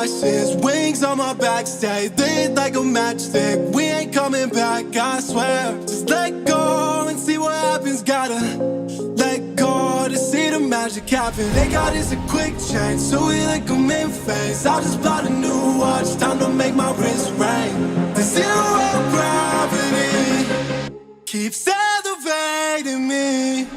questions. Wings on my back, stay lit like a matchstick. We ain't coming back, I swear. Just let go and see what happens. Gotta let go to see the magic happen. They got us a quick change, so we like them in phase. I'll just buy a new watch, time to make my wrist ring. The zero gravity keeps elevating me.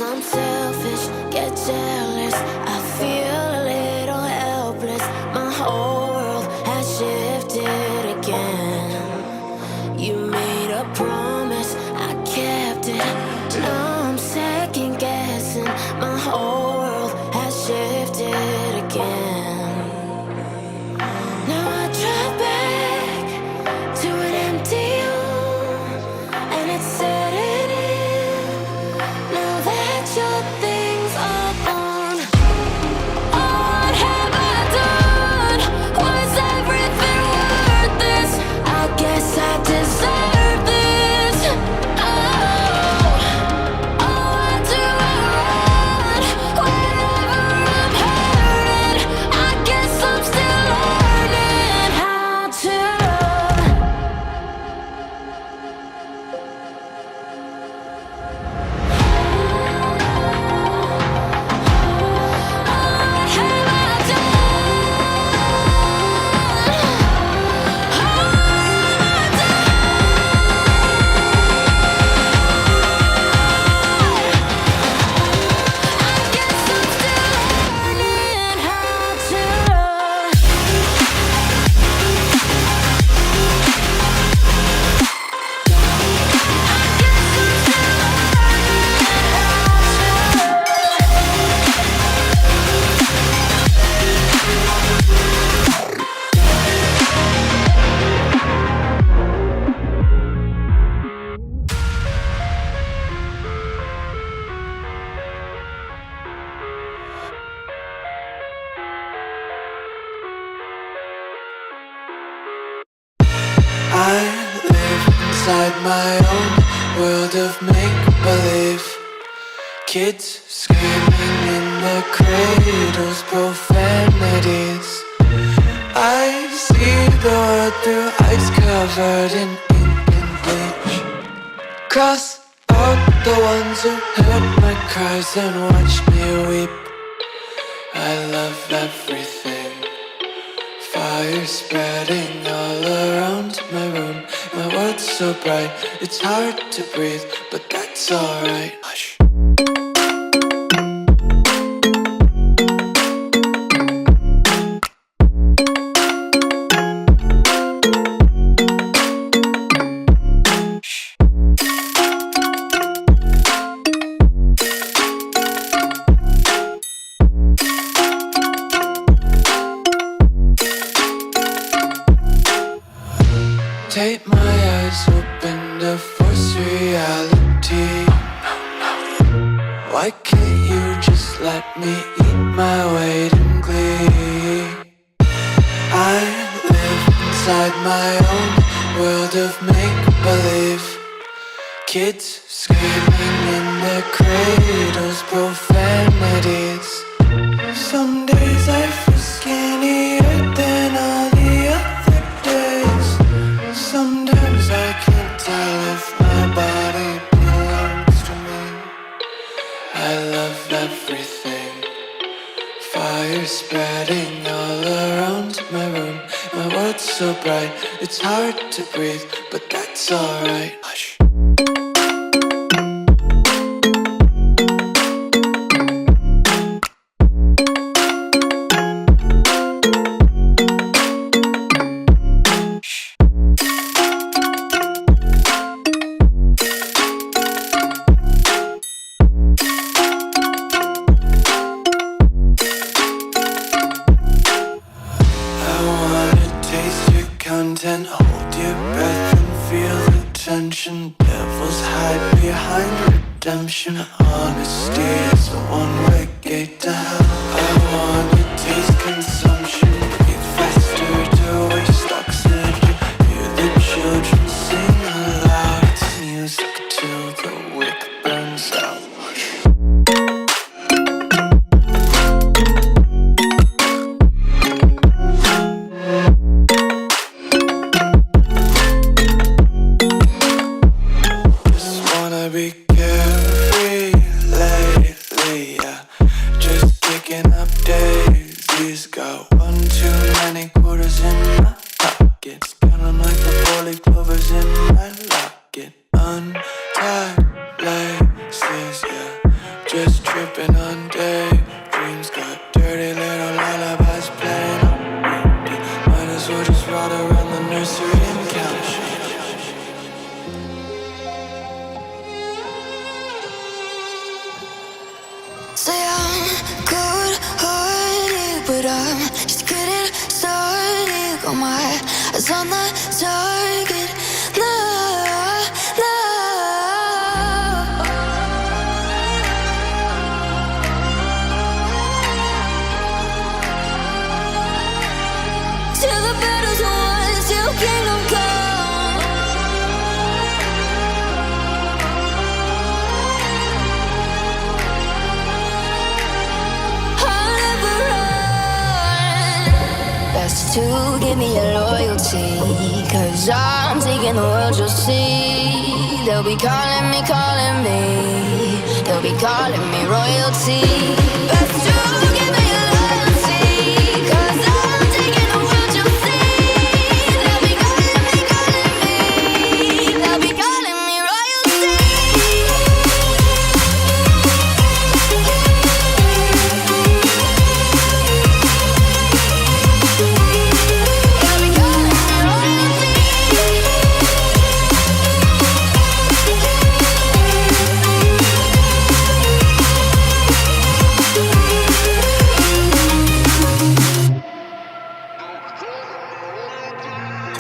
I'm selfish, get jealous. I feel a little helpless. My whole world has shifted again. You made a promise, I kept it. Now I'm second guessing. My whole world has shifted again. Now I drive back to an empty home, and it's setting in. Now that your things are gone, what have I done? Was everything worth this? I guess I deserve this. Why do I run whenever I'm hurting? I guess I'm still learning how to run. What have I I live inside my own world of make-believe. Kids screaming in their cradles, profanities. I see the world through ice covered in ink and bleach. Cross out the ones who heard my cries and watched me weep. I love everything. Fire spreading all around my room. My world's so bright, it's hard to breathe, but that's alright. Hush. Take my eyes open to force reality. Why can't you just let me eat my weight in glee? I live inside my own world of make-believe. Kids screaming in their cradles, profanities. Some days I feel skinnier than all the other days. Sometimes I can't tell if my body belongs to me. I love everything. Fire spreading all around my room. My world's so bright, it's hard to breathe, but that's alright. Hush. Content, hold your breath and feel the tension. Devils hide behind redemption. Honesty is a one-way gate to hell. I wanna taste consumption. Breathe faster to waste oxygen. Hear the children sing aloud. It's music till the wick burns out. Be carefree lately, yeah. Just picking up but I'm just getting started. Got my eyes on the target. No, no. Till the battle's won, till kingdom come. I'll never run. Best to give me your loyalty, 'cause I'm taking the world, you'll see. They'll be calling me, calling me. They'll be calling me royalty. Best to give me your loyalty, 'cause I'm taking the world, you'll see. They'll be calling me, calling me. They'll be calling me royalty.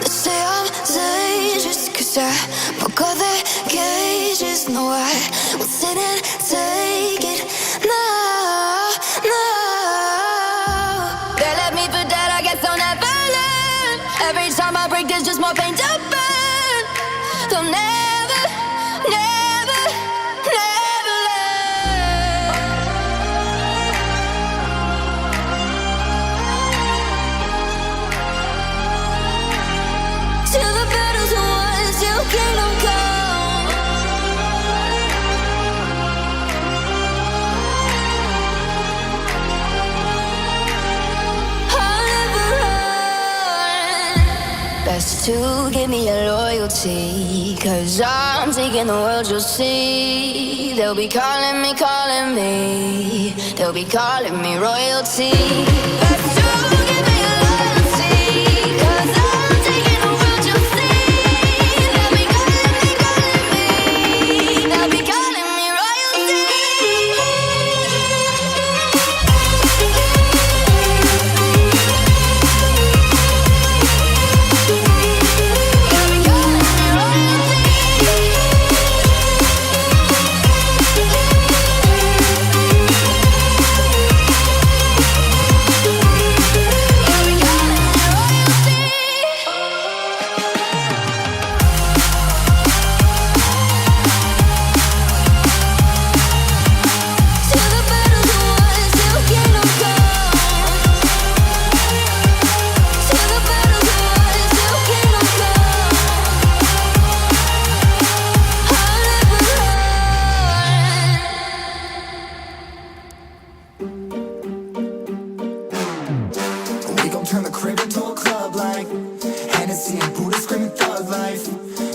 They say I'm dangerous 'cause I broke all the cages. No, I will sit and take it. No, no. They left me for dead, I guess I'll never learn. Every time I break, there's just more pain to burn. They'll never, never, never learn. Till the battle's won, till kingdom come. I'll never run. Best to give me your loyalty, 'cause I'm taking the world, you'll see. They'll be calling me, calling me. They'll be calling me royalty. Best to give me your loyalty, 'cause I'm taking the world, you'll see. They'll be calling me, calling me. They'll be calling me royalty. We gon' turn the crib into a club like Hennessy and Buddha screaming thug life.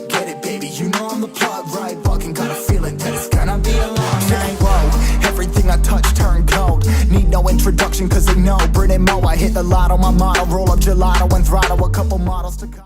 Get it, baby, you know I'm the plug, right? Fucking got a feeling that it's gonna be a long night. Whoa, everything I touch turn cold. Need no introduction 'cause they know Brit and Mo. I hit the lotto, my motto. Roll up gelato and throttle a couple models to come.